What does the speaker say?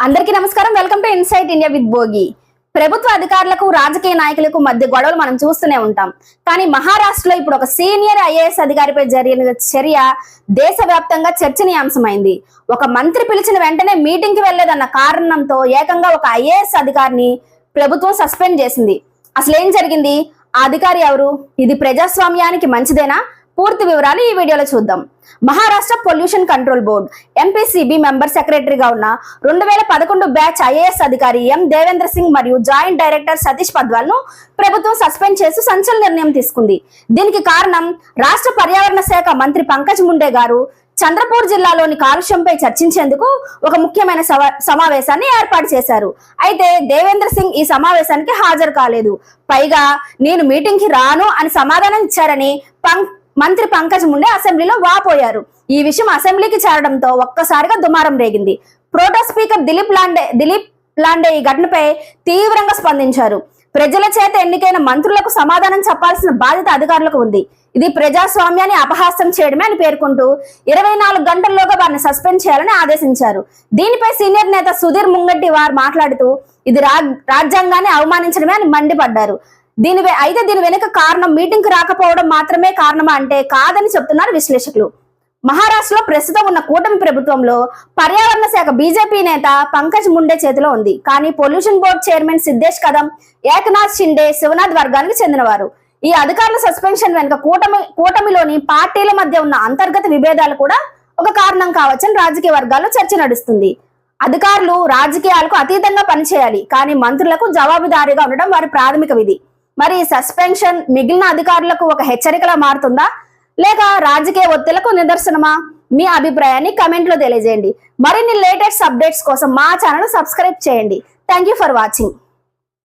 అందరికీ నమస్కారం. Welcome to insight India with Bhogi. ప్రభుత్వ అధికారులకు రాజకీయ నాయకులకు మధ్య గొడవలు మనం చూస్తూనే ఉంటాం. కానీ మహారాష్ట్రలో ఇప్పుడు ఒక సీనియర్ ఐఏఎస్ అధికారిపై జరిగిన చర్య దేశవ్యాప్తంగా చర్చనీయాంశమైంది. ఒక మంత్రి పిలిచిన వెంటనే మీటింగ్ కి వెళ్లేదన్న కారణంతో ఏకంగా ఒక ఐఏఎస్ అధికారిని ప్రభుత్వం సస్పెండ్ చేసింది. అసలు ఏం జరిగింది? ఆ అధికారి ఎవరు? ఇది ప్రజాస్వామ్యానికి మంచిదేనా? పూర్తి వివరాలు ఈ వీడియోలో చూద్దాం. Maharashtra pollution control board MPCB member సెక్రటరీగా ఉన్న 2011 బ్యాచ్ ఐఏఎస్ అధికారి ఎం దేవేంద్ర సింగ్ మరియు జాయింట్ డైరెక్టర్ సతీష్ పద్వాల్ ను ప్రభుత్వం సస్పెండ్ చేసి సంచలన నిర్ణయం తీసుకుంది. దీనికి కారణం రాష్ట్ర పర్యావరణ శాఖ మంత్రి పంకజ్ ముండే గారు చంద్రపూర్ జిల్లాలోని కాలుష్యంపై చర్చించేందుకు ఒక ముఖ్యమైన సమావేశాన్ని ఏర్పాటు చేశారు. అయితే దేవేంద్ర సింగ్ ఈ సమావేశానికి హాజరు కాలేదు. పైగా నేను మీటింగ్ కి రాను అని సమాధానం ఇచ్చారని మంత్రి పంకజ్ ముండే అసెంబ్లీలో వాపోయారు. ఈ విషయం అసెంబ్లీకి చేరడంతో ఒక్కసారిగా దుమారం రేగింది. ప్రోటో స్పీకర్ దిలీప్ లాండే ఈ ఘటనపై తీవ్రంగా స్పందించారు. ప్రజల చేత ఎన్నికైన మంత్రులకు సమాధానం చెప్పాల్సిన బాధ్యత అధికారులకు ఉంది. ఇది ప్రజాస్వామ్యాన్ని అపహాస్యం చేయడమే అని పేర్కొంటూ 24 గంటల్లోగా వారిని సస్పెండ్ చేయాలని ఆదేశించారు. దీనిపై సీనియర్ నేత సుధీర్ ముంగట్టి వారు మాట్లాడుతూ ఇది రాజ్యాంగాన్ని అవమానించడమే అని మండిపడ్డారు. దీని వెనుక కారణం మీటింగ్ కు రాకపోవడం మాత్రమే కారణమా అంటే కాదని చెప్తున్నారు విశ్లేషకులు. మహారాష్ట్రలో ప్రస్తుతం ఉన్న కూటమి ప్రభుత్వంలో పర్యావరణ శాఖ బీజేపీ నేత పంకజ్ ముండే చేతిలో ఉంది. కానీ పొల్యూషన్ బోర్డు చైర్మన్ సిద్ధేష్ కదం, ఏకనాథ్ షిండే శివనాథ్ వర్గానికి చెందినవారు. ఈ అధికారుల సస్పెన్షన్ వెనుక కూటమిలోని పార్టీల మధ్య ఉన్న అంతర్గత విభేదాలు కూడా ఒక కారణం కావచ్చని రాజకీయ వర్గాల్లో చర్చ నడుస్తుంది. అధికారులు రాజకీయాలకు అతీతంగా పనిచేయాలి, కానీ మంత్రులకు జవాబుదారీగా ఉండడం వారి ప్రాథమిక విధి. మరి సస్పెన్షన్ మిగిలిన అధికారులకు ఒక హెచ్చరికలా మారుతుందా, లేక రాజకీయ ఒత్తిళ్లకు నిదర్శనమా? మీ అభిప్రాయాన్ని కమెంట్ లో తెలియజేయండి. మరిన్ని లేటెస్ట్ అప్డేట్స్ కోసం మా ఛానల్ సబ్స్క్రైబ్ చేయండి. Thank you for watching.